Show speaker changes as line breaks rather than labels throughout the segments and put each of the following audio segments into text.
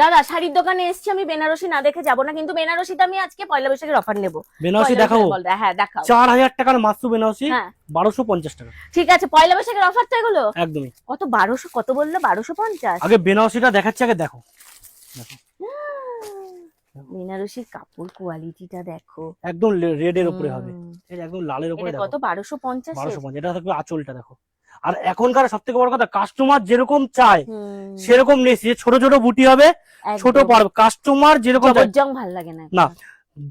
দাদা শাড়ির দোকানে এসেছি, আমি বেনারসি না দেখে যাবো না, কিন্তু বেনারসিতে আমি আজকে পয়লা বৈশাখের অফার নেবো।
বেনারসি দেখাবো?
হ্যাঁ দেখাও।
4000 টাকার মাত্র বেনারসি,
হ্যাঁ
1250 টাকা।
ঠিক আছে, পয়লা বৈশাখের অফার তো এগুলো।
একদমই।
কত 1200, কত বললো? 1250।
আগে বেনারসিটা দেখাচ্ছি, আগে দেখো।
বেনারসির কাপড় কোয়ালিটিটা দেখো,
একদম রেড এর উপরে হবে, এই একদম লালের উপরে দেখো।
কত? 1250।
1250। এটা থাকবে আঁচলটা দেখো। আর এখনকার সবথেকে বড় কথা, কাস্টমার যেরকম চায় সেরকম নেই। ছোট ছোট বুটি হবে, ছোট পারবে, কাস্টমার যেরকম
জং ভাল লাগে না
না।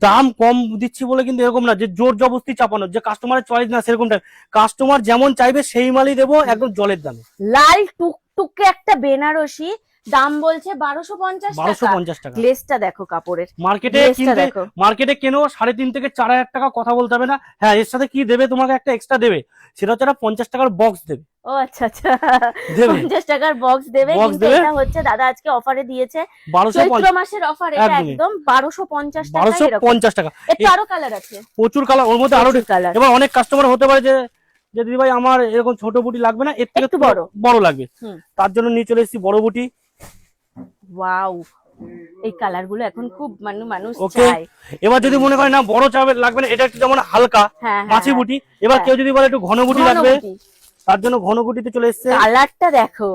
দাম কম দিচ্ছি বলে কিন্তু এরকম না যে জোর জবরদস্তি চাপানো, যে কাস্টমারের চয়েস না সেরকম টাইপ। কাস্টমার যেমন চাইবে সেই মালই দেবো, একদম জলের দামে।
লাল টুকটুকে একটা বেনারসি, দাম বলছে 1250 টাকা। গ্লেজটা দেখো কাপড়ের,
মার্কেটে কেনো 3.5 থেকে 4000 টাকা, কথা বলতে হবে না। হ্যাঁ, এর সাথে কি দেবে, তোমাকে একটা এক্সট্রা দেবে, সেটা হচ্ছে একটা 50 টাকার বক্স দেবে।
ও আচ্ছা আচ্ছা, 50 টাকার বক্স দেবে। কিন্তু এটা হচ্ছে দাদা আজকে অফারে দিয়েছে, চৈত্র মাসের অফার, এটা একদম 1250 টাকা।
1250 টাকা।
একটু আরো কালার আছে,
প্রচুর কালার, ওর মধ্যে আরো কালার। এবার অনেক কাস্টমার হতে পারে যে দিদি ভাই আমার এরকম ছোট বুটি লাগবে না, এর থেকে একটু বড় লাগবে, তার জন্য নিয়ে চলে এসেছি বড় বুটি।
ওয়াও, এই কালার গুলো এখন খুব মানুষ চায়।
এবার যদি মনে করে না বড় চাবে লাগবে না, এটা একটু যেমন হালকা মাছি বুটি। এবার কেউ যদি বলে একটু ঘন বুটি লাগবে, তার জন্য ঘন বুটিতে চলে এসেছে।
কালারটা দেখো,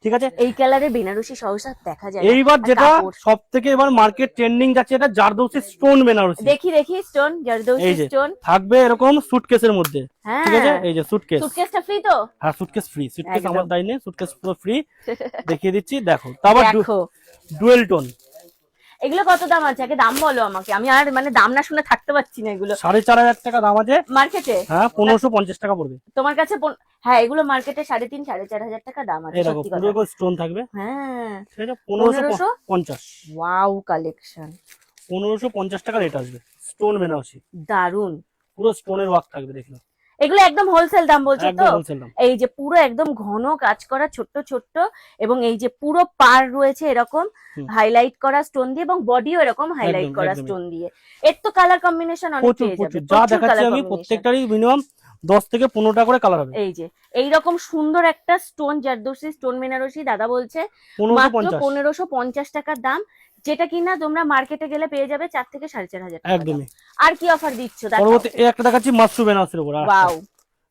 ঠিক আছে।
এই কালারে বেনারসি সহসা দেখা যায়।
এইবার যেটা সবথেকে এবার মার্কেট ট্রেন্ডিং যাচ্ছে, এটা জারদৌসি স্টোন বেনারসি।
দেখি স্টোন, জারদৌসি স্টোন
থাকবে এরকম সুটকেসের মধ্যে। ঠিক আছে, এই যে সুটকেস।
সুটকেসটা ফ্রি তো?
হ্যাঁ, সুটকেস ফ্রি। সুটকেস আমার দাই নেই, সুটকেস পুরো ফ্রি। দেখিয়ে দিচ্ছি, দেখো। তারপর ডুয়েল টোন।
এগুলো কত দাম আছে? আগে দাম বলো আমাকে, আমি আর দাম না শুনে থাকতে পারছি না। এগুলো
4500 টাকা দাম আছে
মার্কেটে।
হ্যাঁ, 1550 টাকা পড়বে
তোমার কাছে। হ্যাঁ, এগুলো মার্কেটে 3,500-4,500 টাকা দাম আছে।
সত্যি কথা, পুরো স্টোন থাকবে।
হ্যাঁ,
সেটা 1550।
ওয়াও কালেকশন,
1550 টাকা রেট আসবে। স্টোন বেনারসি
দারুন,
পুরো স্টোনের ওয়ার্ক থাকবে, দেখো।
এগুলো একদম হোলসেল দাম বলছো তো?
হোলসেল দাম।
এই যে পুরো একদম ঘন কাজ করা, ছোট্ট ছোট্ট, এবং এই যে পুরো পার রয়েছে এরকম হাইলাইট করা স্টোন দিয়ে, এবং বডিও এরকম হাইলাইট করা স্টোন দিয়ে। এর তো কালার কম্বিনেশন অনেক পেয়ে যাবে।
যা দেখাচ্ছি আমি প্রত্যেকটারই মিনিমাম 10 থেকে 15টা করে কালার হবে।
এই যে এইরকম সুন্দর একটা স্টোন জারদৌসি স্টোন বেনারসি, দাদা বলছে মাত্র 1550 টাকার দাম, যেটা কিনা তোমরা মার্কেটে গেলে পেয়ে যাবে 4 থেকে 4,500 টাকা।
একদমই।
আর কি অফার দিচ্ছ?
পরবর্তী একটা দেখাচ্ছি মাশরু বেনারসির উপর।
ওয়াও,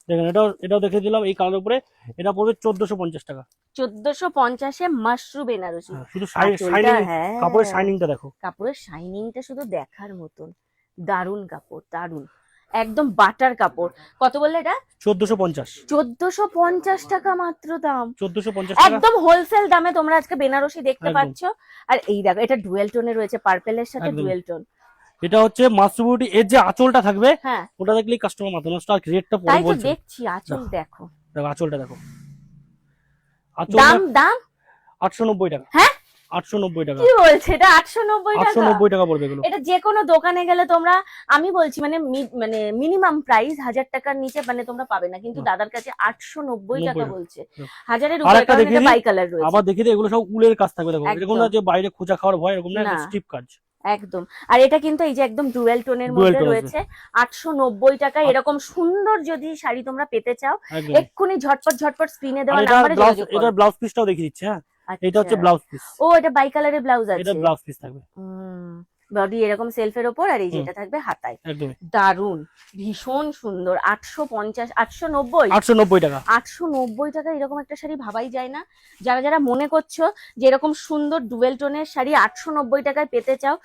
দেখেন, এটাও দেখে দিলাম এই কালার উপরে। এটা পড়বে 1450 টাকা।
1450 এ মাশরু বেনারসি।
শুধু শাইনিং, কাপড়ের শাইনিংটা দেখো।
কাপড়ের শাইনিংটা শুধু দেখার মতন, দারুন কাপড়, দারুন, একদম বাটার কাপড়। কত বললে এটা?
1450।
1450 টাকা মাত্র দাম।
1450 টাকা
একদম হোলসেল দামে তোমরা আজকে বেনারসি দেখতে পাচ্ছ। আর এই দেখো, এটা ডুয়েল টোনে রয়েছে, পার্পেলের সাথে ডুয়েল টোন।
এটা হচ্ছে মাশরু বুটি। এর যে আঁচলটা থাকবে,
হ্যাঁ,
ওটা দেখলেই কাস্টমার মাথা নষ্ট। আর রেটটা পরে বলছি।
তাই তো দেখছি, আঁচল দেখো,
দেখো আঁচলটা দেখো।
দাম
890 টাকা।
হ্যাঁ,
890 টাকা।
কি বলছে? এটা 890 টাকা?
890 টাকা পড়বে এগুলো।
এটা যে কোনো দোকানে গেলে তোমরা, আমি বলছি মিনিমাম প্রাইস 1000 টাকার নিচে তোমরা পাবে না, কিন্তু দাদার কাছে 890 টাকা বলছে। 1000-এর উপরে, কারণ এটা বাই কালার রয়েছে।
আবার দেখি এগুলো সব উলের কাজ থাকবে, দেখো। এরকম না যে বাইরে খোঁচা খাওয়ার ভয়, এরকম না, স্টিপ কাজ
একদম। আর এটা কিন্তু এই যে একদম ডুয়েল টোনের মধ্যে রয়েছে, 890 টাকা। এরকম সুন্দর যদি শাড়ি তোমরা পেতে চাও, এক্ষুনি ঝটপট স্ক্রিনে দেওয়া নম্বরে যোগাযোগ করো।
এটা ব্লাউজ পিসটাও দেখিয়ে দিচ্ছি। হ্যাঁ, এটা হচ্ছে ব্লাউজ পিস।
ও, এটা বাই কালারের ব্লাউজ আছে।
এটা ব্লাউজ পিস থাকবে।
বডি এরকম সেলফের ওপর, আর এই যে এটা থাকবে হাতায়।
একদমই
দারুন, ভীষণ সুন্দর। 890
টাকা।
890 টাকা এরকম একটা শাড়ি ভাবাই যায় না। যারা মনে করছো যে এরকম সুন্দর ডুয়েল টোনের শাড়ি 890 টাকায় পেতে চাও,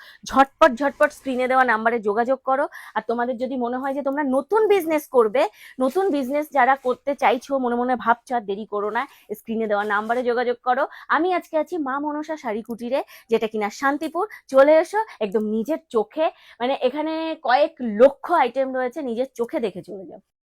ঝটপট স্ক্রিনে দেওয়া নাম্বারে যোগাযোগ করো। আর তোমাদের যদি মনে হয় যে তোমরা নতুন বিজনেস করবে, নতুন বিজনেস যারা করতে চাইছো, মনে ভাবছো, আর দেরি করো না, স্ক্রিনে দেওয়া নাম্বারে যোগাযোগ করো। আমি আজকে আছি মা মনসা শাড়ি কুটিরে, যেটা কিনা শান্তিপুর। চলে এসো, একদম নিজের চোখে, এখানে কয়েক লক্ষ আইটেম রয়েছে, নিজের চোখে দেখে চলে যাও।